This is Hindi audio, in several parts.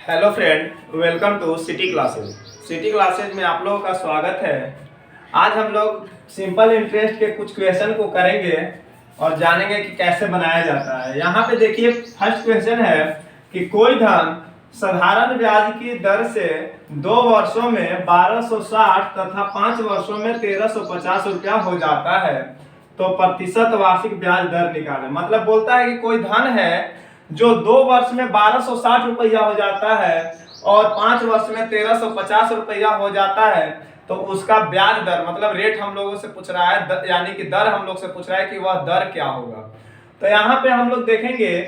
Hello friend, welcome to city classes. City classes में आप लोगों का स्वागत है। आज हम लोग सिंपल इंटरेस्ट के कुछ क्वेश्चन को करेंगे और जानेंगे कि कैसे बनाया जाता है। यहाँ पे देखिए, फर्स्ट क्वेश्चन है कि कोई धन साधारण ब्याज की दर से 2 वर्षों में 1260 तथा 5 वर्षों में 1350 रुपया हो जाता है, तो प्रतिशत वार्षिक ब्याज दर निकालें। मतलब बोलता है कि कोई धन है जो 2 वर्ष में 1260 रुपया हो जाता है और 5 वर्ष में 1350 रुपया हो जाता है, तो उसका ब्याज दर मतलब रेट हम लोगों से पूछ रहा है, यानी कि दर हम लोग से पूछ रहा है कि वह दर क्या होगा। तो यहाँ पे हम लोग देखेंगे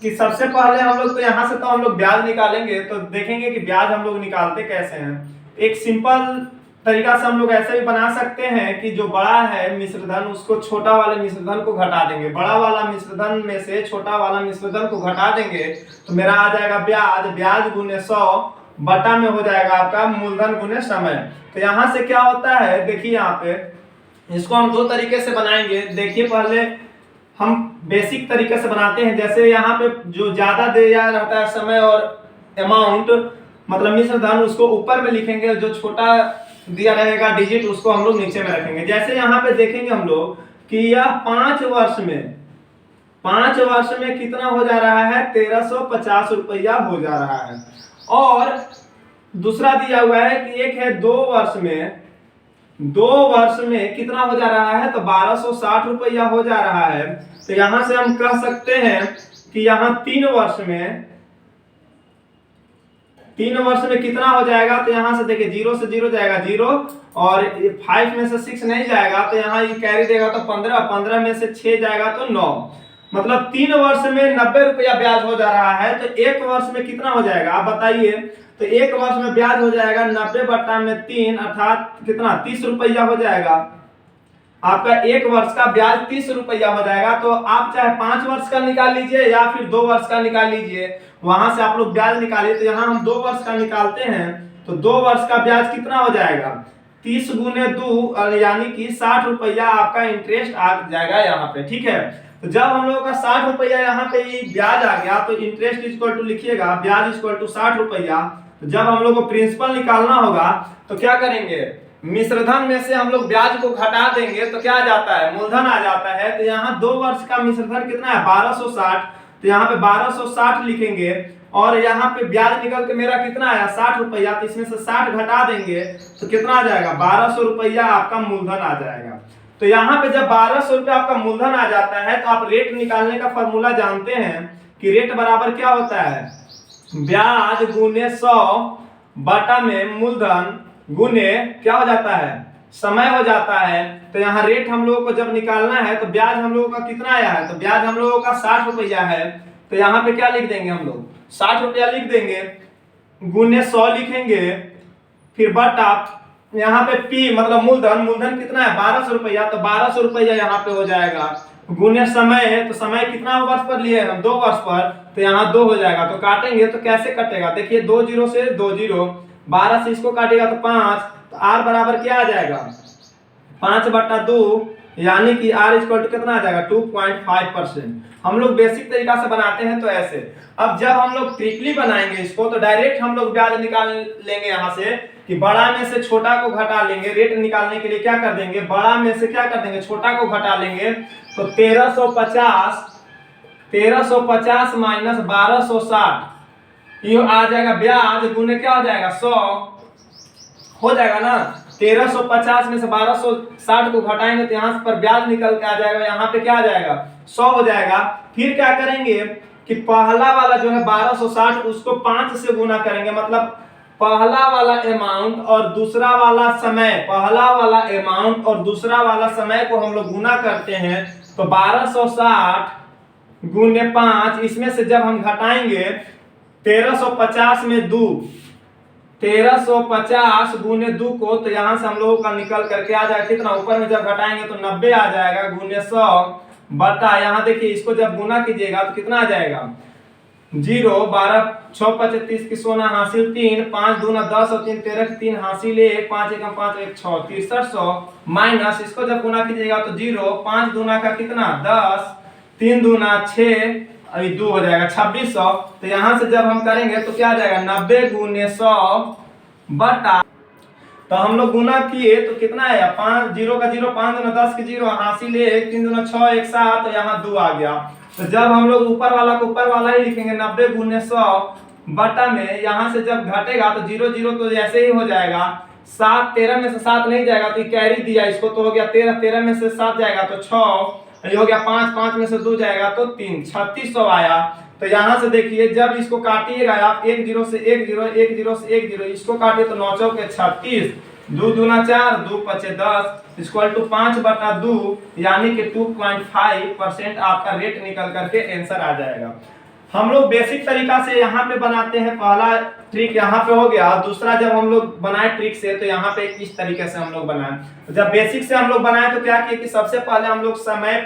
कि सबसे पहले हम लोग तो यहाँ से तो हम लोग ब्याज निकालेंगे, तो देखेंगे कि ब्याज हम लोग निकालते कैसे हैं। एक सिंपल तरीका से हम लोग ऐसे भी बना सकते हैं कि जो बड़ा है मिश्रधन उसको छोटा वाले मिश्रधन को घटा देंगे। बड़ा वाला मिश्रधन में से छोटा वाला मिश्रधन को घटा देंगे तो मेरा आ जाएगा ब्याज। ब्याज गुने 100 बटा में हो जाएगा आपका मूलधन गुने समय। तो यहाँ से क्या होता है, देखिए यहाँ पे इसको हम दो तरीके से बनाएंगे। देखिए, पहले हम बेसिक तरीके से बनाते हैं। जैसे यहाँ पे जो ज्यादा दिया रहता है समय और अमाउंट मतलब मिश्रधन, उसको ऊपर में लिखेंगे, जो छोटा दिया रहेगा डिजिट उसको हम लोग नीचे में रखेंगे। जैसे यहाँ पे देखेंगे हम लोग कि यह 5 वर्ष में कितना हो जा रहा है, 1350 रुपया हो जा रहा है। और दूसरा दिया हुआ है कि एक है 2 वर्ष में कितना हो जा रहा है, तो 1260 रुपया हो जा रहा है। तो यहां से हम कह सकते हैं कि यहाँ 3 वर्ष में कितना हो जाएगा। तो यहाँ से देखिए 0 से 0 जाएगा 0 और 5 में से 6 नहीं जाएगा, तो यहाँ ये कैरी देगा तो 15 में से 6 जाएगा तो 9। मतलब 3 वर्ष में 90 रुपया ब्याज हो जा रहा है। तो 1 वर्ष में कितना हो जाएगा आप बताइए। तो 1 वर्ष में ब्याज हो जाएगा 90 बटा में 3 अर्थात कितना 30 रुपया हो जाएगा। आपका 1 वर्ष का ब्याज 30 रुपया हो जाएगा। तो आप चाहे 5 वर्ष का निकाल लीजिए या फिर 2 वर्ष का निकाल लीजिए, वहां से आप लोग ब्याज निकालिए। तो यहाँ हम 2 वर्ष का निकालते हैं, तो 2 वर्ष का ब्याज कितना हो जाएगा, 30 गुने 2 यानी कि 60 रुपया आपका इंटरेस्ट आ जाएगा यहाँ पे। ठीक है, तो जब हम लोगों का 60 रुपया यहाँ पे ब्याज आ गया, तो इंटरेस्ट इक्वल टू लिखिएगा ब्याज इक्वल टू 60 रुपया। तो जब हम लोग को प्रिंसिपल निकालना होगा तो क्या करेंगे, मिश्रधन में से हम लोग ब्याज को घटा देंगे तो क्या आ जाता है, मूलधन आ जाता है। तो यहाँ 2 वर्ष का मिश्रधन कितना है, 1260। तो यहाँ पे 1260 लिखेंगे और यहाँ पे ब्याज निकल के मेरा कितना आया 60 रुपया। तो इसमें से 60 घटा देंगे तो कितना आ जाएगा, 1200 रुपया आपका मूलधन आ जाएगा। तो यहाँ पे जब 1200 रुपया आपका मूलधन आ जाता है तो आप रेट निकालने का फॉर्मूला जानते हैं कि रेट बराबर क्या होता है, ब्याज गुने 100 बटा में मूलधन गुने क्या हो जाता है, समय हो जाता है। तो यहाँ रेट हम लोगों को जब निकालना है तो ब्याज हम लोगों का कितना आया है, तो ब्याज हम लोगों का 60 रुपया है। तो यहाँ पे क्या लिख देंगे हम लोग, 60 रुपया लिख देंगे, गुने 100 लिखेंगे, फिर बटा यहाँ पे पी मतलब मूलधन कितना है 1200 रुपया। तो 1200 रुपया यहाँ पे हो जाएगा, गुने समय है, तो समय कितना वर्ष पर लिए हम, 2 वर्ष पर। तो यहाँ 2 हो जाएगा। तो काटेंगे तो कैसे कटेगा, देखिए 2 0 से 2 0, 12 से इसको काटेगा तो 5। तो आर बराबर क्या आ जाएगा, 5 बटा 2 यानी कि आर इक्वल टू कितना आ जाएगा 2.5%। हम लोग बेसिक तरीका से बनाते हैं तो ऐसे। अब जब हम लोग ट्रिपली बनाएंगे इसको तो डायरेक्ट हम लोग ब्याज निकाल लेंगे यहाँ से कि बड़ा में से छोटा को घटा लेंगे। रेट निकालने के लिए क्या कर देंगे, बड़ा में से क्या कर देंगे, छोटा को घटा लेंगे। तो 1350 माइनस 1260 ये आ जाएगा ब्याज गुने क्या हो जाएगा 100 हो जाएगा ना। 1350 में से 1260 को घटाएंगे तो यहाँ पर ब्याज निकल के आ जाएगा, यहाँ पे क्या आ जाएगा 100 हो जाएगा। फिर क्या करेंगे कि पहला वाला जो है 1260 उसको 5 से गुना करेंगे। मतलब पहला वाला अमाउंट और दूसरा वाला समय, पहला वाला अमाउंट और दूसरा वाला समय को हम लोग गुना करते हैं। तो 1260 गुने 5, इसमें से जब हम घटाएंगे 1350 में 2, 1350 गुने 2 को, तो यहाँ से हम लोगों का निकल करके आ जाएगा कितना, ऊपर में जब घटाएंगे तो 90 आ जाएगा गुने 100 बटा, यहाँ देखिए इसको जब गुना कीजिएगा तो कितना आ जाएगा 0, 12 6 25 की सोना हासिल 3, 5 दूना 10 और 3 13 3 हासिल 1, 5 1 5 1 6 6300 माइनस इसको जब गुना कीजिएगा तो 0, 5 दूना का कितना 10, 3 दूना 6 अभी 2 हो जाएगा 2600। तो यहाँ से जब हम करेंगे तो क्या आ जाएगा 90 गुने 100 बटा, तो हम लोग गुना किए तो कितना आया 5 0 का 0 5 दूना 10 के 0 हासिल 1 3 दूना 6 1 7, तो यहाँ 2 आ गया। तो जब हम लोग ऊपर वाला को ऊपर वाला ही लिखेंगे 90 गुने 100 बटा में, यहाँ से जब घटेगा तो 0 0 तो ऐसे ही हो जाएगा। 7 13 में से 7 नहीं जाएगा तो कैरी दिया इसको, तो हो गया 13 13 में से 7 जाएगा तो 6, ये हो गया 5 5 में से 2 जाएगा तो 3, 3600 आया। तो यहाँ से देखिए जब इसको काटिएगा आप 1 0 से 1 0 1 0 से 1 0, इसको काटिए तो 9 चौके 36, 2 दूना 4 2 पचे 10 इक्वल टू 5 बटा 2, यानी कि 2.5% आपका रेट निकल करके आंसर आ जाएगा। हम लोग बेसिक तरीका से यहाँ पे बनाते हैं, पहला ट्रिक यहाँ पे हो गया। दूसरा जब हम लोग बनाए ट्रिक से तो यहाँ पे इस तरीके से हम लोग बनाए। तो जब बेसिक से हम लोग बनाए तो क्या किए कि सबसे पहले हम लोग समय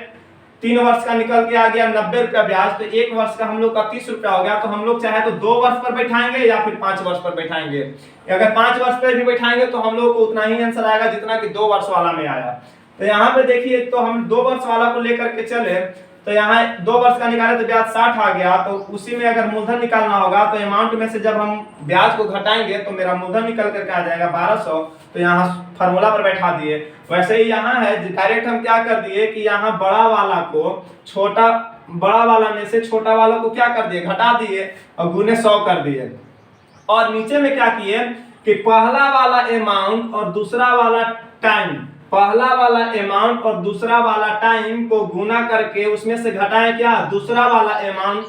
3 वर्ष का निकल के आ गया 90 रुपया ब्याज, तो 1 वर्ष का हम लोग का 30 रुपया हो गया। तो हम लोग चाहे तो 2 वर्ष पर बैठाएंगे या फिर 5 वर्ष पर बैठाएंगे। अगर 5 वर्ष पर भी बैठाएंगे तो हम लोग को उतना ही आंसर आएगा जितना कि 2 वर्ष वाला में आया। तो यहाँ पे देखिए तो हम 2 वर्ष वाला को लेकर के चले तो यहाँ 2 वर्ष का निकाले तो ब्याज 60 आ गया। तो उसी में अगर मूलधन निकालना होगा तो अमाउंट में से जब हम ब्याज को घटाएंगे तो मेरा मूलधन निकल करके आ जाएगा 1200। तो यहाँ फार्मूला पर बैठा दिए। वैसे ही यहाँ है डायरेक्ट हम क्या कर दिए कि यहाँ बड़ा वाला में से छोटा वाला को क्या कर दिए घटा दिए और गुने 100 कर दिए। और नीचे में क्या किए कि पहला वाला अमाउंट और दूसरा वाला टाइम, पहला वाला अमाउंट और दूसरा वाला टाइम को गुना करके उसमें से घटाएं क्या दूसरा वाला अमाउंट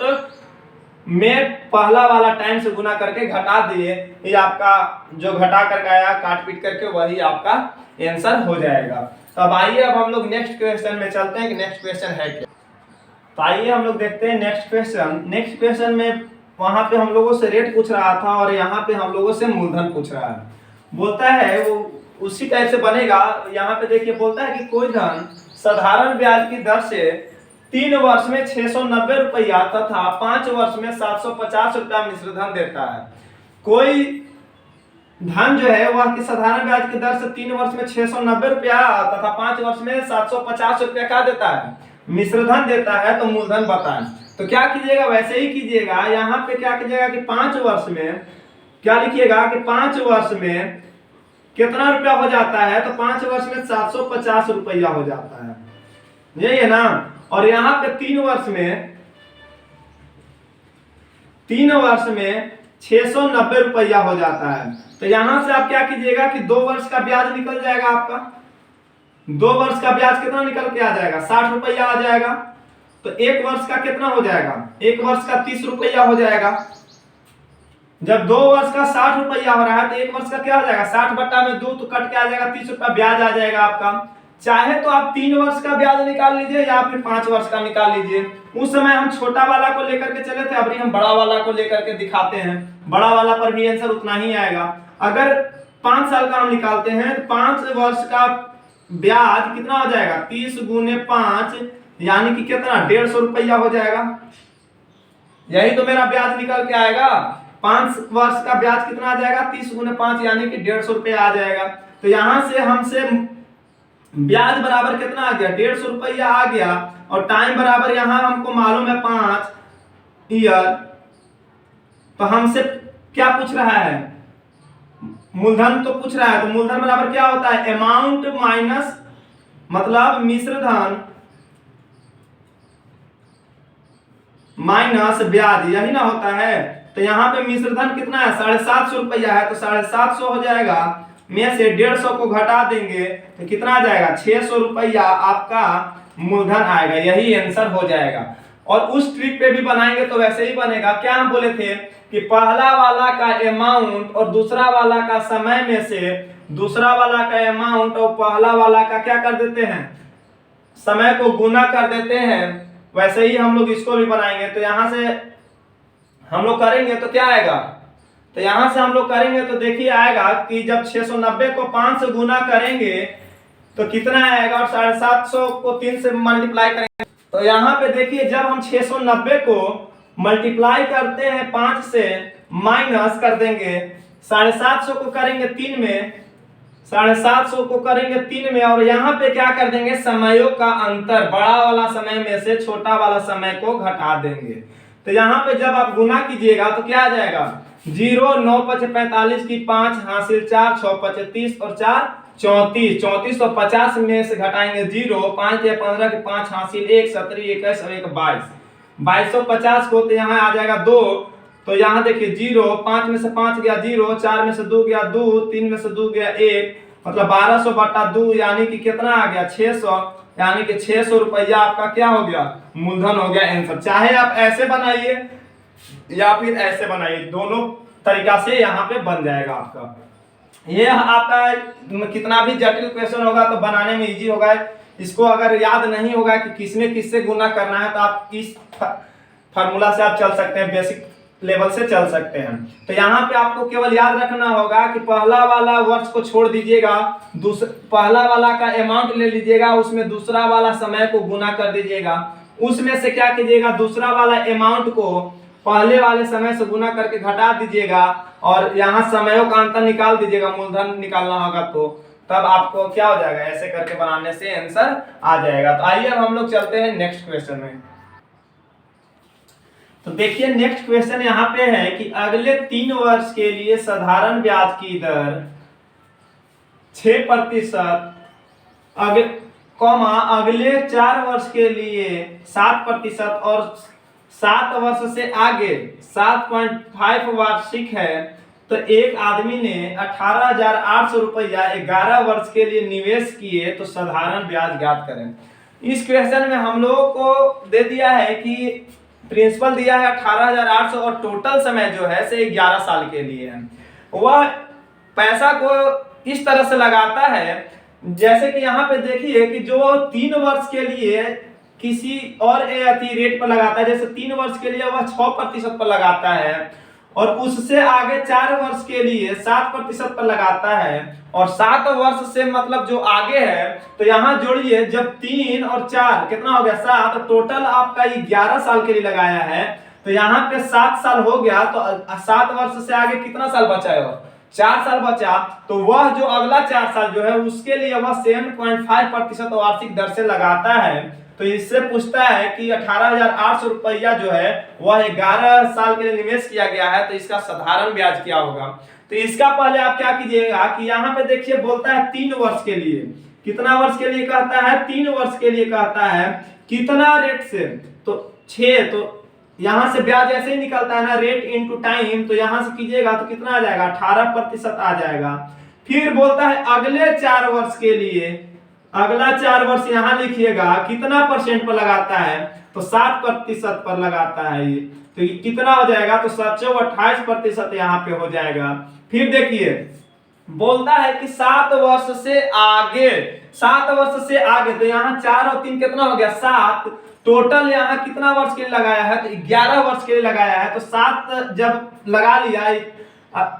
में पहला वाला टाइम से गुना करके घटा दिए। ये आपका जो घटा करके आया काट पीट करके वही आपका आंसर हो जाएगा। तो अब आइए अब हम लोग नेक्स्ट क्वेश्चन में चलते हैं कि नेक्स्ट क्वेश्चन है क्या। तो आइए हम लोग देखते हैं नेक्स्ट क्वेश्चन। नेक्स्ट क्वेश्चन में वहां पे हम लोगों से रेट पूछ रहा था और यहाँ पे हम लोगों से मूलधन पूछ रहा है। बोलता है वो उसी टाइप से बनेगा। यहाँ पे देखिए बोलता है कि कोई धन साधारण ब्याज की दर से 3 वर्ष में 690 रुपया तथा 5 वर्ष में 750 रुपया मिश्र धन देता है। कोई धन जो है वह कि साधारण ब्याज की दर से 3 वर्ष में 690 रुपया तथा 5 वर्ष में 750 रुपया क्या देता है मिश्र धन देता है। तो मूलधन बताएं। तो क्या कीजिएगा वैसे ही कीजिएगा। यहाँ पे क्या कीजिएगा कि 5 वर्ष में क्या लिखिएगा कि 5 वर्ष में कितना रुपया हो जाता है। तो 5 वर्ष में 750 रुपया हो जाता है, यही है ना। और यहाँ पे 3 वर्ष में 690 रुपया हो जाता है। तो यहाँ से आप क्या कीजिएगा कि 2 वर्ष का ब्याज निकल जाएगा आपका। 2 वर्ष का ब्याज कितना निकल के आ जाएगा 60 रुपया आ जाएगा। तो 1 वर्ष का कितना हो जाएगा 1 वर्ष का 30 रुपया हो जाएगा। जब 2 वर्ष का 60 रुपया हो रहा है तो 1 वर्ष का क्या हो जाएगा 60 बट्टा में 2 तो कट के आ जाएगा 30 रुपया ब्याज आ जाएगा आपका। चाहे तो आप 3 वर्ष का ब्याज निकाल लीजिए या फिर 5 वर्ष का निकाल लीजिए। उस समय हम छोटा वाला को लेकर के चले थे, अभी हम बड़ा वाला को लेकर के दिखाते हैं। बड़ा वाला पर भी आंसर उतना ही आएगा। अगर 5 साल का हम निकालते हैं तो 5 वर्ष का ब्याज कितना हो जाएगा 30 गुने 5 यानी कि कितना 150 रुपया हो जाएगा। यही तो मेरा ब्याज निकल के आएगा। 5 वर्ष का ब्याज कितना आ जाएगा 30 गुने 5 यानी कि 150 रुपया आ जाएगा। तो यहाँ से हमसे ब्याज बराबर कितना आ गया 150 रुपया आ गया। और टाइम बराबर यहाँ हमको मालूम है 5 ईयर। तो हमसे क्या पूछ रहा है मूलधन तो पूछ रहा है। तो मूलधन बराबर क्या होता है अमाउंट माइनस मतलब मिश्र धन माइनस ब्याज, यही ना होता है। तो यहाँ पे मिश्र धन कितना है 750 रुपया है। तो 750 हो जाएगा में से 150 को घटा देंगे तो कितना आ जाएगा 600 रुपया आपका मूलधन आएगा। यही आंसर हो जाएगा। और उस ट्रिक पे भी बनाएंगे तो वैसे ही बनेगा। क्या हम बोले थे कि पहला वाला का अमाउंट और दूसरा वाला का समय में से दूसरा वाला का अमाउंट और पहला वाला का क्या कर देते हैं समय को गुना कर देते हैं। वैसे ही हम लोग इसको भी बनाएंगे। तो यहाँ से हम लोग करेंगे तो क्या आएगा। तो यहाँ से हम लोग करेंगे तो देखिए आएगा कि जब 690 को 5 से गुना करेंगे तो कितना आएगा और 750 को 3 से मल्टीप्लाई करेंगे। तो यहाँ पे देखिए जब हम 690 को मल्टीप्लाई करते हैं 5 से माइनस कर देंगे 750 को करेंगे 3 में 750 को करेंगे 3 में, और यहाँ पे क्या कर देंगे, समयों का अंतर, बड़ा वाला समय में से छोटा वाला समय को घटा देंगे। तो यहाँ पे जब आप गुना कीजिएगा तो क्या आ जाएगा, 0 9 5 45 की 5 हासिल 4 6 5 30 और 4 34, 3450 में से घटाएंगे 0, 5 या 15 की 5 हासिल 1 17 21 और 1 22, 2250 को तो यहाँ आ जाएगा 2। तो यहाँ देखिए 0, 5 में से 5 गया 0, 4 में से 2 गया 2, 3 में से 2 गया 1, मतलब 1200 बटा 2 यानी कि कितना आ गया 600, यानी कि 600 रुपया आपका क्या हो गया, मूलधन हो गया आंसर। चाहे आप ऐसे बनाइए या फिर ऐसे बनाइए, दोनों तरीका से यहाँ पे बन जाएगा आपका। ये आपका कितना भी जटिल क्वेश्चन होगा तो बनाने में इजी होगा। इसको अगर याद नहीं होगा कि किसमें किससे गुना करना है तो आप इस फार्मूला से आप चल सकते हैं, बेसिक लेवल से चल सकते हैं। तो यहाँ पे आपको केवल याद रखना होगा कि पहला वाला वर्ष को छोड़ दीजिएगा, पहला वाला का अमाउंट ले लीजिएगा, उसमें दूसरा वाला समय को गुना कर दीजिएगा, उसमें से क्या कीजिएगा, दूसरा वाला अमाउंट को पहले वाले समय से गुना करके घटा दीजिएगा, और यहाँ समयों का अंतर निकाल दीजिएगा, मूलधन निकालना होगा तो तब आपको क्या हो जाएगा, ऐसे करके बनाने से आंसर आ जाएगा। तो आइए अब हम लोग चलते हैं नेक्स्ट क्वेश्चन में। तो देखिए नेक्स्ट क्वेश्चन यहाँ पे है कि अगले 3 वर्ष के लिए साधारण ब्याज की दर 6%, अगले 4 वर्ष के लिए 7% और 7 वर्ष से आगे 7.5 वार्षिक है, तो एक आदमी ने 18,800 रुपया 11 वर्ष के लिए निवेश किए, तो साधारण ब्याज ज्ञात करें। इस क्वेश्चन में हम लोगों को दे दिया है कि प्रिंसिपल दिया है 18,800 और टोटल समय जो है से 11 साल के लिए है। वह पैसा को इस तरह से लगाता है जैसे कि यहाँ पे देखिए कि जो 3 वर्ष के लिए किसी और रेट पर लगाता है, जैसे 3 वर्ष के लिए वह 6% पर लगाता है, और उससे आगे 4 वर्ष के लिए 7% पर लगाता है, और 7 वर्ष से मतलब जो आगे है, तो यहाँ जोड़िए जब 3 और 4 कितना हो गया 7, तो टोटल आपका ये 11 साल के लिए लगाया है, तो यहाँ पे 7 साल हो गया, तो 7 वर्ष से आगे कितना साल बचा है, 4 साल बचा, तो वह जो अगला 4 साल जो है उसके लिए वह 7.5% वार्षिक दर से लगाता है। तो इससे पूछता है कि 18,800 रुपया जो है वह 11 साल के लिए निवेश किया गया है, तो इसका साधारण ब्याज क्या होगा। तो इसका पहले आप क्या कीजिएगा कि यहाँ पे देखिए बोलता है 3 वर्ष के लिए, कितना वर्ष के लिए कहता है, 3 वर्ष के लिए कहता है, कितना रेट से, तो 6, तो यहाँ से ब्याज ऐसे ही निकलता है ना, रेट इनटू टाइम, तो यहाँ से कीजिएगा तो कितना आ जाएगा 18% आ जाएगा। फिर बोलता है अगले 4 वर्ष के लिए, अगला 4 वर्ष यहाँ लिखिएगा कितना परसेंट पर लगाता है, तो 7% पर लगाता है ये, तो ये कितना हो जाएगा, तो 728% यहाँ पे हो जाएगा। फिर देखिए बोलता है कि 7 वर्ष से आगे, 7 वर्ष से आगे, तो यहाँ 4 और 3 कितना हो गया 7, टोटल यहाँ कितना वर्ष के लिए लगाया है, तो 11 वर्ष के लिए लगाया है, तो 7 जब लगा लिया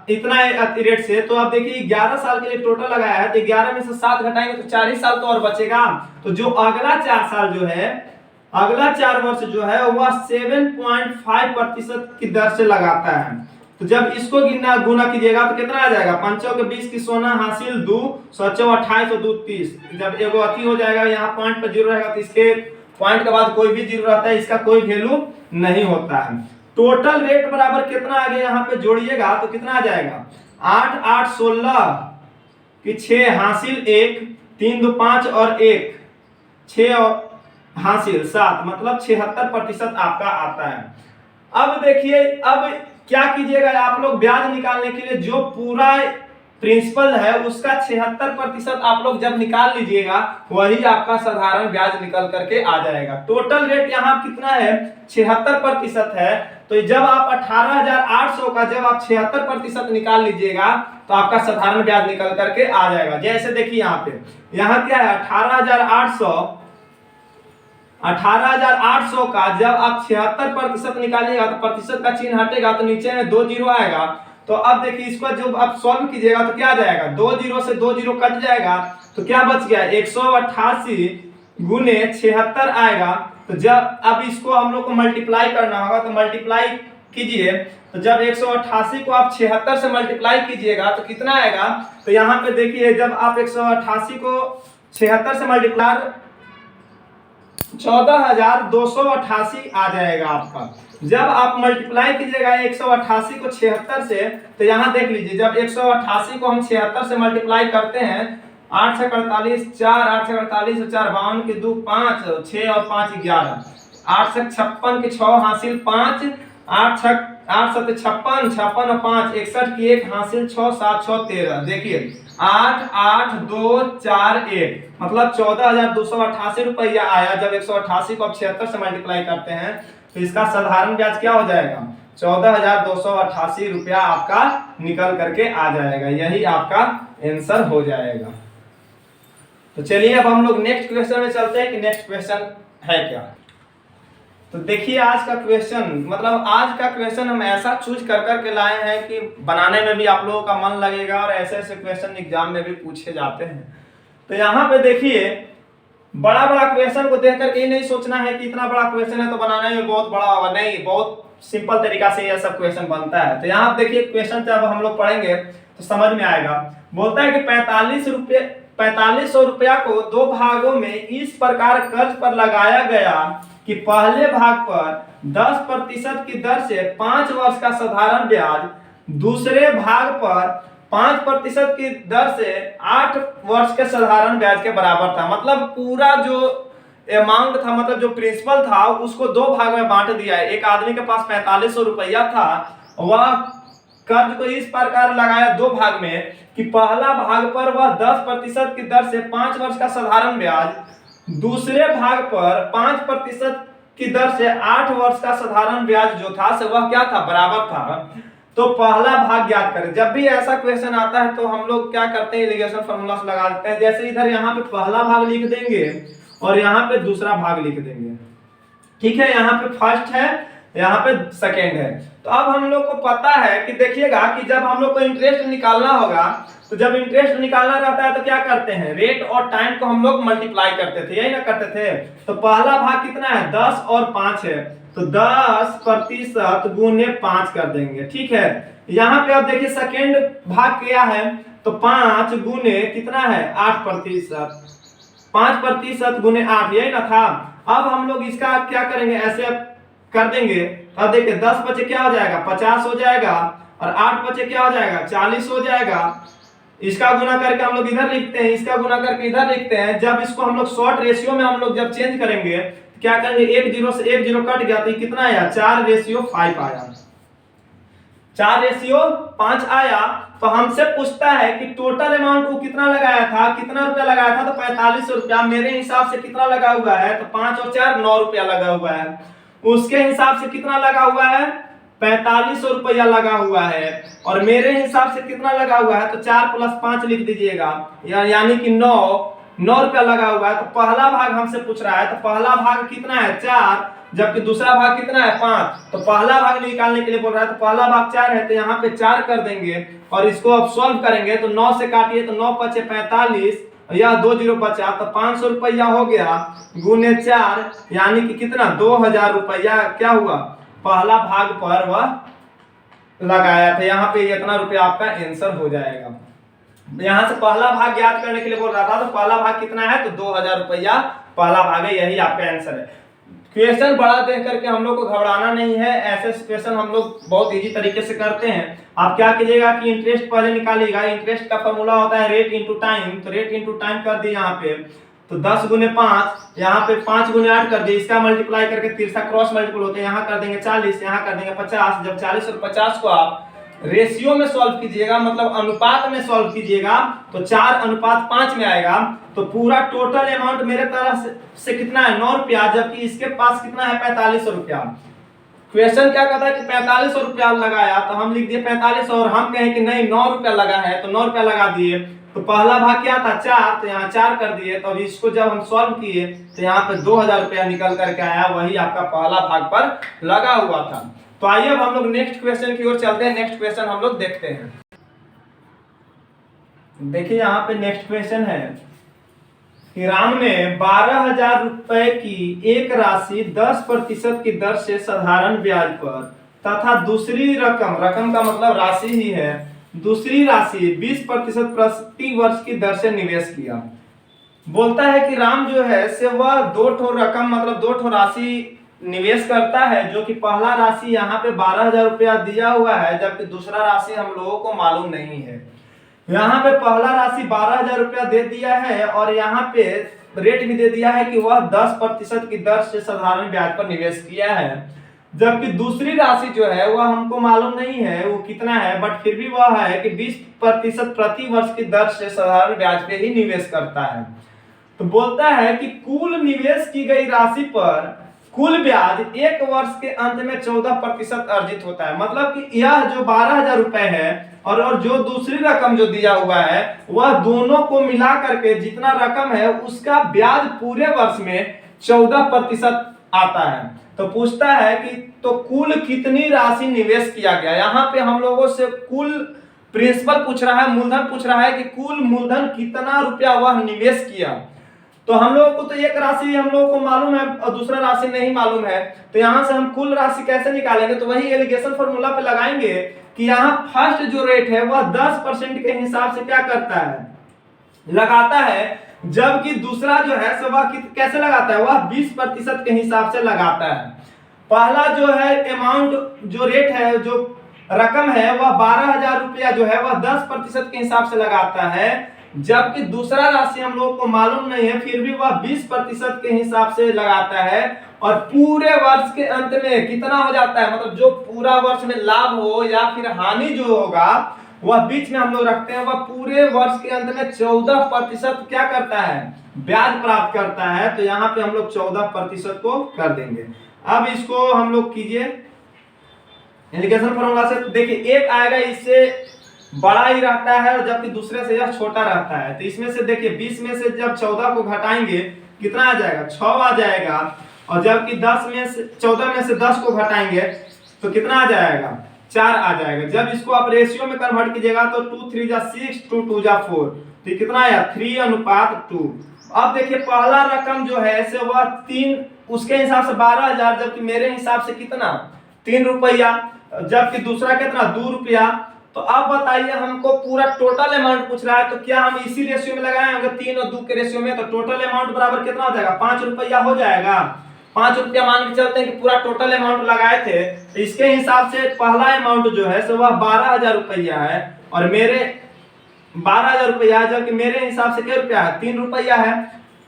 इतना रेट से, तो आप देखिए 11 साल के लिए टोटल लगाया है, तो 11 में से 7 घटाएंगे तो 4 ही साल तो और बचेगा। तो जो अगला 4 साल जो है, अगला 4 वर्ष जो है वह 7.5% की दर से लगाता है। तो जब इसको गुना कीजिएगा तो कितना आ जाएगा, 5 के 20 की सोना हासिल 2 7 28 और 2 30, जब एगो अति हो जाएगा यहाँ पॉइंट पर 0 रहेगा, तो इसके पॉइंट के बाद कोई भी 0 रहता है, इसका कोई वैल्यू नहीं होता है। टोटल रेट बराबर कितना आ गया, यहाँ पे जोड़िएगा तो कितना आ जाएगा, 8 8 16 की 6 हासिल 1 3 2 5 और 1 6 और हासिल 7, मतलब 76% आपका आता है। अब देखिए अब क्या कीजिएगा आप लोग, ब्याज निकालने के लिए जो पूरा प्रिंसिपल है उसका 76% आप लोग जब निकाल लीजिएगा वही आपका साधारण ब्याज निकल करके आ जाएगा। टोटल रेट यहाँ कितना है 76% है, तो जब आप 18,800 का जब आप 76% निकाल लीजिएगा तो आपका साधारण ब्याज निकल करके आ जाएगा। जैसे देखिए यहाँ पे, यहाँ क्या है 18,800 का जब आप 76% निकालिएगा तो प्रतिशत का चिन्ह हटेगा, तो नीचे में 2 0 आएगा। तो अब देखिए इसको जब आप सॉल्व कीजिएगा तो क्या आ जाएगा, 2 0 से 2 0 कट जाएगा, तो क्या बच गया 188 गुने 76 आएगा। तो जब अब इसको हम लोग को मल्टीप्लाई करना होगा, तो मल्टीप्लाई कीजिए तो जब 188 को आप 76 से मल्टीप्लाई कीजिएगा तो कितना आएगा। तो यहाँ पे देखिए जब आप 188 को 76 से मल्टीप्लाई 14,288 आ जाएगा आपका। जब आप मल्टीप्लाई कीजिएगा 188 को 76 से तो यहाँ देख लीजिए जब 188 को हम 76 से मल्टीप्लाई करते हैं 8 से 48 4 8 से 48 और 4 52 के 2 5 6 और 5 11 8 से 56 के 6 हासिल 5 8 7 56 56 और 5 61 की 1 हासिल 6 7 6 13। देखिए 8 8 2 4 1 मतलब 14,288 रुपया आया। जब 188 को आप 76 से मल्टीप्लाई करते हैं तो इसका साधारण ब्याज क्या हो जाएगा 14,288 रुपया आपका निकल करके आ जाएगा। यही आपका आंसर हो जाएगा। तो चलिए अब हम लोग नेक्स्ट क्वेश्चन में चलते हैं कि नेक्स्ट क्वेश्चन है क्या। तो देखिए आज का क्वेश्चन मतलब आज का क्वेश्चन हम ऐसा चूज कर करके लाए हैं कि बनाने में भी आप लोगों का मन लगेगा और ऐसे ऐसे क्वेश्चन एग्जाम में भी पूछे जाते हैं। तो यहाँ पे देखिए बड़ा बड़ा क्वेश्चन को देख करके ये नहीं सोचना है कि इतना बड़ा क्वेश्चन है तो बनाने में बहुत बड़ा होगा, नहीं, बहुत सिंपल तरीका से यह सब क्वेश्चन बनता है। तो यहाँ देखिए क्वेश्चन जब हम लोग पढ़ेंगे तो समझ में आएगा। बोलता है कि 4500 रुपया को दो भागों में इस प्रकार कर्ज पर लगाया गया कि पहले भाग पर 10% की दर से 5 वर्ष का साधारण ब्याज, दूसरे भाग पर 5% की दर से 8 वर्ष के साधारण ब्याज के बराबर था। मतलब पूरा जो अमाउंट था मतलब जो प्रिंसिपल था उसको दो भाग में बांट दिया है। एक आदमी के पास 4500 रुपया था, वह कर्ज को इस प्रकार लगाया दो भाग में कि पहला भाग पर वह 10% की दर से 5 वर्ष का साधारण ब्याज, दूसरे भाग पर 5% की दर से 8 वर्ष का साधारण ब्याज जो था से वह क्या था बराबर था। तो पहला भाग ज्ञात करें। जब भी ऐसा क्वेश्चन आता है तो हम लोग क्या करते हैं इलिगेशन फार्मूला लगा देते हैं। जैसे इधर यहाँ पे पहला भाग लिख देंगे और यहाँ पे दूसरा भाग लिख देंगे, ठीक है। यहाँ पे फर्स्ट है, यहाँ पे सेकेंड है। तो अब हम लोग को पता है कि देखिएगा कि जब हम लोग को इंटरेस्ट निकालना होगा तो जब इंटरेस्ट निकालना रहता है तो क्या करते हैं रेट और टाइम को हम लोग मल्टीप्लाई करते थे, यही ना करते थे। तो पहला भाग कितना है 10 और 5 है तो 10% गुने 5 कर देंगे, ठीक है। यहाँ पे अब देखिए सेकेंड भाग क्या है तो 5 गुने कितना है 8%, 5% गुने 8, यही ना था। अब हम लोग इसका क्या करेंगे ऐसे कर देंगे। अब देखिए 10 बचे क्या हो जाएगा 50 हो जाएगा और 8 बचे क्या हो जाएगा 40 हो जाएगा। इसका गुना करके हम लोग इधर लिखते हैं, इसका गुना करके इधर लिखते हैं। जब इसको हम लोग शॉर्ट रेशियो में हम लोग जब चेंज करेंगे तो क्या करेंगे 1 0 से 1 0 कट गया तो कितना आया 4:5 आया, 4:5 आया। तो हमसे पूछता है कि टोटल अमाउंट को कितना लगाया था, कितना रुपया लगाया था तो 4500 रुपया। मेरे हिसाब से कितना लगा हुआ है तो 5 और 4 9 रुपया लगा हुआ है। उसके हिसाब से कितना लगा हुआ है 4500 रुपया लगा हुआ है और मेरे हिसाब से कितना लगा हुआ है तो 4 + 5 लिख दीजिएगा यानी कि 9 रुपया लगा हुआ है। तो पहला भाग हमसे पूछ रहा है तो पहला भाग कितना है 4, जबकि दूसरा भाग कितना है 5। तो पहला भाग निकालने के लिए बोल रहा है तो पहला भाग 4 है तो यहाँ पे 4 कर देंगे और इसको अब सॉल्व करेंगे तो 9 से काटिए तो 9 × 5 = 45, यह 2 0 बचा तो 500 रुपया हो गया गुने 4 यानी कि कितना 2000 रुपया क्या हुआ पहला भाग पर वह लगाया था। यहाँ पे इतना रुपया आपका आंसर हो जाएगा। यहाँ से पहला भाग ज्ञात करने के लिए बोल रहा था तो पहला भाग कितना है तो 2000 रुपया पहला भाग है, यही आपका आंसर है। क्वेश्चन बड़ा देख करके हम लोग को घबराना नहीं है, ऐसे क्वेश्चन हम लोग बहुत इजी तरीके से करते हैं। आप क्या कीजिएगा कि इंटरेस्ट पहले निकालिएगा। इंटरेस्ट का फॉर्मूला होता है रेट इंटू टाइम, तो रेट इंटू टाइम कर दिए यहाँ पे तो 10 गुने 5, यहाँ पे 5 गुने 8 कर दिए। इसका मल्टीप्लाई करके तिरछा क्रॉस मल्टीपल होते हैं, यहाँ कर देंगे 40, यहाँ कर देंगे 50। जब 40 और 50 को आप रेशियो में सॉल्व कीजिएगा मतलब अनुपात में सॉल्व कीजिएगा तो 4:5 में आएगा। तो पूरा टोटल अमाउंट मेरे तरफ से कितना है 9 रुपया, जबकि इसके पास कितना है 4500 रुपया। क्वेश्चन क्या कहता है कि 4500 रुपया लगाया तो हम लिख दिए 4500 और हम कहें कि नहीं 9 रुपया लगा है तो 9 रुपया लगा दिए। तो पहला भाग क्या था 4 तो यहाँ 4 कर दिए। तो अब इसको जब हम सॉल्व किए तो यहाँ पे 2000 रुपया निकल करके आया, वही आपका पहला भाग पर लगा हुआ था। तो आइए अब हम लोग नेक्स्ट क्वेश्चन की ओर चलते हैं। नेक्स्ट क्वेश्चन हम लोग देखते हैं। देखिए यहाँ पे नेक्स्ट क्वेश्चन है कि राम ने 12,000 रुपए की एक राशि 10% की दर से साधारण ब्याज पर तथा दूसरी रकम, रकम का मतलब राशि ही है, दूसरी राशि 20% प्रति वर्ष की दर से निवेश किया। बोलता है कि राम जो है से वह दो ठो रकम मतलब दो ठो राशि निवेश करता है, जो कि पहला राशि यहाँ पे 12,000 रुपया दिया हुआ है, जबकि दूसरा राशि हम लोगों को मालूम नहीं है। यहाँ पे पहला राशि 12,000 रुपया दे दिया है और यहाँ पे रेट भी दे दिया है कि वह 10% की दर से साधारण ब्याज पर निवेश किया है, जबकि दूसरी राशि जो है वह हमको मालूम नहीं है वो कितना है, बट फिर भी वह है कि 20% प्रति वर्ष की दर से साधारण ब्याज पे ही निवेश करता है। तो बोलता है कि कुल निवेश की गई राशि पर कुल ब्याज एक वर्ष के अंत में 14% अर्जित होता है। मतलब कि यह जो 12,000 रुपए है और जो दूसरी रकम जो दिया हुआ है वह दोनों को मिला करके जितना रकम है उसका ब्याज पूरे वर्ष में 14% आता है। तो पूछता है कि तो कुल कितनी राशि निवेश किया गया। यहाँ पे हम लोगों से कुल प्रिंसिपल पूछ रहा है, मूलधन पूछ रहा है कि कुल मूलधन कितना रुपया वह निवेश किया। तो हम लोगों को तो एक राशि हम लोगों को मालूम है और दूसरा राशि नहीं मालूम है, तो यहाँ से हम कुल राशि कैसे निकालेंगे। तो वही एलिगेशन फॉर्मूला पे लगाएंगे कि यहाँ फर्स्ट जो रेट है वह 10% के हिसाब से क्या करता है, लगाता है, जबकि दूसरा जो है सो वह कैसे लगाता है, वह 20% के हिसाब से लगाता है। पहला जो है अमाउंट जो रेट है जो रकम है वह 12,000 रुपया जो है वह 10% के हिसाब से लगाता है, जबकि दूसरा राशि हम लोगों को मालूम नहीं है फिर भी वह 20% के हिसाब से लगाता है। और पूरे वर्ष के अंत में कितना हो जाता है, मतलब जो पूरा वर्ष में लाभ हो या फिर हानि जो होगा वह बीच में हम लोग रखते हैं, वह पूरे वर्ष के अंत में 14% क्या करता है, ब्याज प्राप्त करता है। तो यहाँ पे हम लोग 14% को कर देंगे। अब इसको हम लोग कीजिए एलिगेशन फॉर्मूला से। देखिए एक आएगा इससे बड़ा ही रहता है और जबकि दूसरे से यह छोटा रहता है। तो इसमें से देखिए 20 में से जब 14 को घटाएंगे कितना आ जाएगा, 6 आ जाएगा, और जबकि 14 में से 10 को घटाएंगे तो कितना आ जाएगा, 4 आ जाएगा। जब इसको आप रेशियो में कन्वर्ट कीजिएगा तो 2 3 जा 6, 2 2 जा 4, तो कितना आया 3:2। अब देखिए पहला रकम जो है से वह 3, उसके हिसाब से 12,000, जबकि मेरे हिसाब से कितना 3 रुपया, जबकि दूसरा कितना 2 रुपया। तो अब बताइए हमको पूरा टोटल अमाउंट पूछ रहा है, तो क्या हम इसी रेशियो में लगाए होंगे 3 और 2 के रेशियो में, तो टोटल अमाउंट बराबर कितना हो जाएगा 5 रुपया हो जाएगा। 5 रुपया मान के चलते हैं कि पूरा टोटल अमाउंट लगाए थे, तो इसके हिसाब से पहला अमाउंट जो है सो वह 12,000 रुपया है और मेरे 12,000 रुपया है, जबकि मेरे हिसाब से क्या रुपया है 3 रुपया है।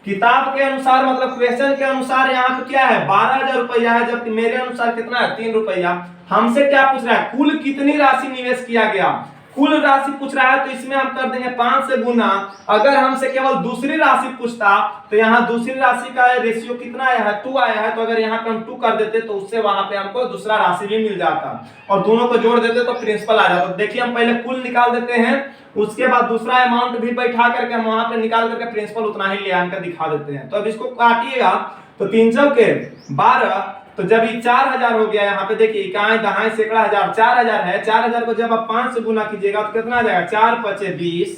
किताब के अनुसार मतलब क्वेश्चन के अनुसार यहाँ पे क्या है 12,000 रुपया है, जबकि मेरे अनुसार कितना है 3 रुपया। हमसे क्या पूछ रहा है, कुल कितनी राशि निवेश किया गया, कुल राशि पूछ रहा है, तो इसमें हम कर देंगे 5 से गुना। अगर हमसे केवल दूसरी राशि पूछता तो यहाँ दूसरी राशि का रेशियो कितना आया है 2 आया है, तो अगर यहाँ पे हम 2 कर देते तो उससे वहां पे हमको दूसरा राशि भी मिल जाता और दोनों को जोड़ देते तो प्रिंसिपल आ जाता। देखिए हम पहले कुल निकाल देते हैं, उसके बाद दूसरा अमाउंट भी बैठा करके हम वहां पे निकाल करके प्रिंसिपल उतना ही ले आकर दिखा देते हैं। तो अब इसको काटिएगा तो 3 चौके 12, तो जब ये 4,000 हो गया, यहाँ पे देखिए इकाई दहाई सैकड़ा हजार 4,000 है। 4,000 को जब आप 5 से गुना कीजिएगा तो कितना आ जाएगा 4 5 20,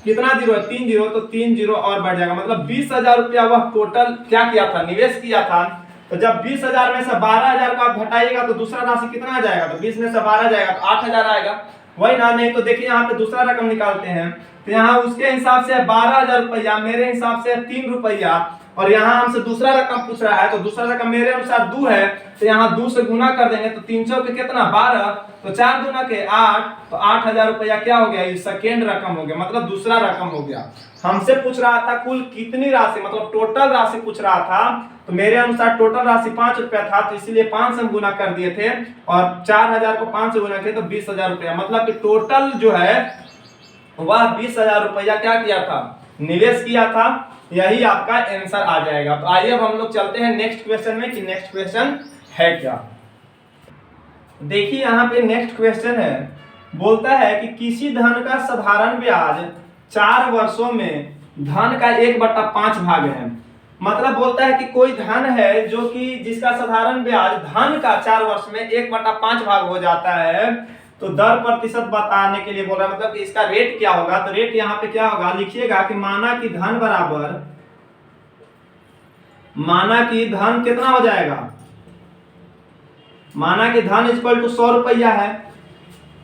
कितना जीरो है 3 जीरो, तो 3 जीरो और बढ़ जाएगा, मतलब 20,000 रुपया वह टोटल क्या किया था निवेश किया था। तो जब 20,000 में से 12,000 का आप घटाइएगा तो दूसरा राशि कितना आ जाएगा, तो 20 में से 12 जाएगा तो 8,000 आएगा, वही ना। नहीं तो देखिए यहाँ पे दूसरा रकम निकालते हैं, तो यहाँ उसके हिसाब से 12,000 रुपया, मेरे हिसाब से 3 रुपया, और यहाँ हमसे दूसरा रकम पूछ रहा है, तो दूसरा रकम मेरे अनुसार 2 है, तो यहाँ 2 से गुना कर देंगे तो 3 चौके कितना 12, तो 4 दूना के 8, तो 8,000 रुपया क्या हो गया, ये सेकेंड रकम हो गया, मतलब दूसरा रकम हो गया। हमसे पूछ रहा था कुल कितनी राशि, मतलब टोटल राशि पूछ रहा था, तो मेरे अनुसार टोटल राशि 5 रुपया था, तो इसीलिए 5 से हम गुना कर दिए थे और 4,000 को 5 से गुना किए तो 20,000 रुपया, मतलब कि टोटल जो है वह 20,000 रुपया क्या किया था, निवेश किया था। यही आपका आंसर आ जाएगा। तो आइए अब हम लोग चलते हैं नेक्स्ट क्वेश्चन में कि नेक्स्ट क्वेश्चन है क्या। देखिए यहाँ पे नेक्स्ट क्वेश्चन है, बोलता है कि किसी धन का साधारण ब्याज 4 वर्षों में धन का 1/5 भाग है। मतलब बोलता है कि कोई धन है जो कि जिसका साधारण ब्याज धन का 4 वर्ष में 1/5 भाग हो जाता है, तो दर प्रतिशत बताने के लिए बोल रहा है, मतलब कि इसका रेट क्या होगा। तो रेट यहाँ पे क्या होगा, लिखिएगा कि माना कि धन बराबर, माना कि धन कितना हो जाएगा माना कि धन इक्वल टू 100 रुपया है,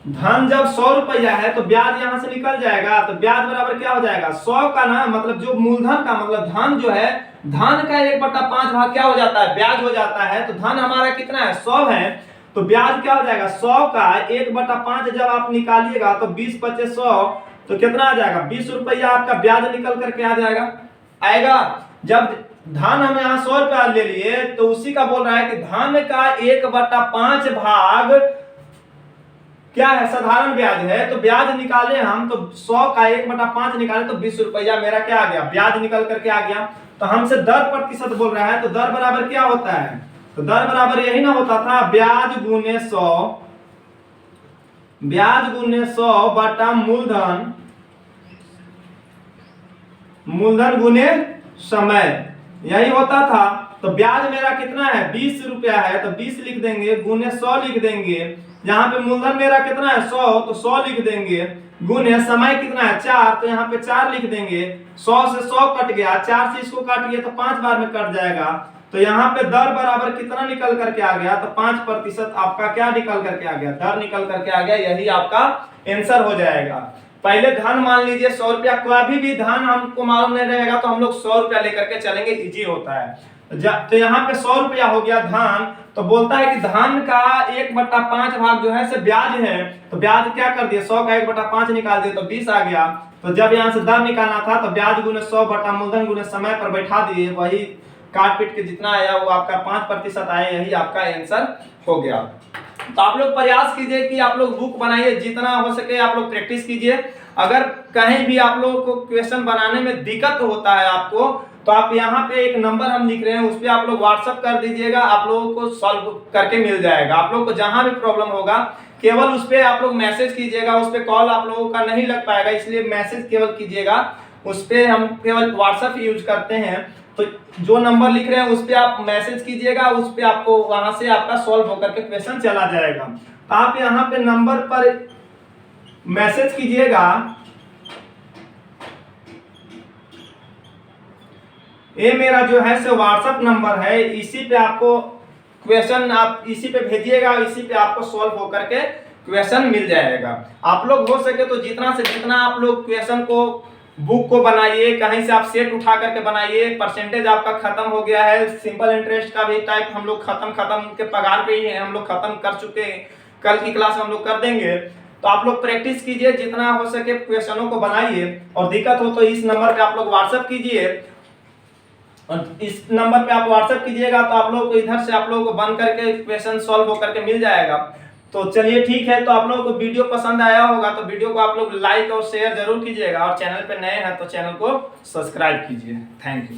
धन जब 100 रुपया है तो ब्याज यहां से निकल जाएगा, तो ब्याज बराबर क्या हो जाएगा 100 का ना, मतलब जो मूलधन का मतलब धन जो है, धन का 1/5 भाग क्या हो जाता है ब्याज हो जाता है। तो धन हमारा कितना है 100 है, तो ब्याज क्या हो जाएगा 100 का 1/5 जब आप निकालिएगा तो 20 × 100 तो कितना आ जाएगा 20 रुपया आपका ब्याज निकल करके आ आएगा। जब धन हम यहाँ 100 रुपया ले लिए तो उसी का बोल रहा है कि धन का 1/5 भाग क्या है साधारण ब्याज है, तो ब्याज निकाले हम तो 100 का 1/5 निकाले तो 20 रुपया मेरा क्या आ गया ब्याज निकल करके आ गया। तो हमसे दर प्रतिशत बोल रहा है, तो दर बराबर क्या होता है, तो दर बराबर यही ना होता था ब्याज गुने 100, ब्याज गुने 100 बटा मूलधन, मूलधन गुने समय, यही होता था। तो ब्याज मेरा कितना है 20 रुपया है, तो 20 लिख देंगे, गुने 100 लिख देंगे, यहाँ पे मूलधन मेरा कितना है 100 तो 100 लिख देंगे, गुने समय कितना है 4 तो यहाँ पे 4 लिख देंगे, 100 से 100 कट गया, 4 से इसको काट गया तो 5 बार में कट जाएगा। तो यहाँ पे दर बराबर कितना निकल करके आ गया, तो 5% आपका क्या निकल करके आ गया, दर निकल करके आ गया, यही आपका आंसर हो जाएगा। पहले धन मान लीजिए 100 रुपया, कभी भी धन हमको मालूम नहीं रहेगा तो हम लोग 100 रुपया लेकर के चलेंगे, इजी होता है। तो यहाँ पे 100 रुपया हो गया धन, तो बोलता है कि धन का 1/5 भाग जो है से ब्याज है, तो ब्याज क्या कर दिया 100 का 1/5 निकाल दिए तो 20 आ गया। तो जब यहाँ से दर निकालना था तो ब्याज गुने 100 बटा मूलधन गुने समय पर बैठा दिए, वही काट पीट के जितना आया वो आपका 5% आया, यही आपका आंसर हो गया। तो आप लोग प्रयास कीजिए कि आप लोग बुक बनाइए, जितना हो सके आप लोग प्रैक्टिस कीजिए। अगर कहीं भी आप लोगों को क्वेश्चन बनाने में दिक्कत होता है आपको, तो आप यहाँ पे एक नंबर हम लिख रहे हैं उस पर आप लोग व्हाट्सअप कर दीजिएगा, आप लोगों को सॉल्व करके मिल जाएगा। आप लोग को जहां भी प्रॉब्लम होगा केवल उस पर आप लोग मैसेज कीजिएगा, उस पर कॉल आप लोगों का नहीं लग पाएगा, इसलिए मैसेज केवल कीजिएगा, उस पर हम केवल व्हाट्सएप यूज करते हैं। तो जो नंबर लिख रहे हैं उस पर आप मैसेज कीजिएगा, उस पर आपको वहां से आपका सॉल्व होकर के क्वेश्चन चला जाएगा। तो आप यहाँ पे नंबर पर मैसेज कीजिएगा, ये मेरा जो है से व्हाट्सएप नंबर है, इसी पे आपको क्वेश्चन आप इसी पे भेजिएगा, इसी पे आपको सॉल्व होकर के क्वेश्चन मिल जाएगा। आप लोग हो सके तो जितना से जितना आप लोग क्वेश्चन को बुक को बनाइए, कहीं से आप सेट उठा करके बनाइए। परसेंटेज आपका खत्म हो गया है, सिंपल इंटरेस्ट का भी टाइप हम लोग खत्म के पगार पे ही है, हम लोग खत्म कर चुके हैं, कल की क्लास हम लोग कर देंगे। तो आप लोग प्रैक्टिस कीजिए, जितना हो सके क्वेश्चनों को बनाइए, और दिक्कत हो तो इस नंबर पे आप लोग व्हाट्सएप कीजिए, और इस नंबर पे आप व्हाट्सएप कीजिएगा तो आप लोगों को इधर से आप लोगों को बन करके क्वेश्चन सॉल्व होकर के मिल जाएगा। तो चलिए ठीक है, तो आप लोगों को वीडियो पसंद आया होगा तो वीडियो को आप लोग लाइक और शेयर जरूर कीजिएगा, और चैनल पे नए हैं तो चैनल को सब्सक्राइब कीजिए। Thank you.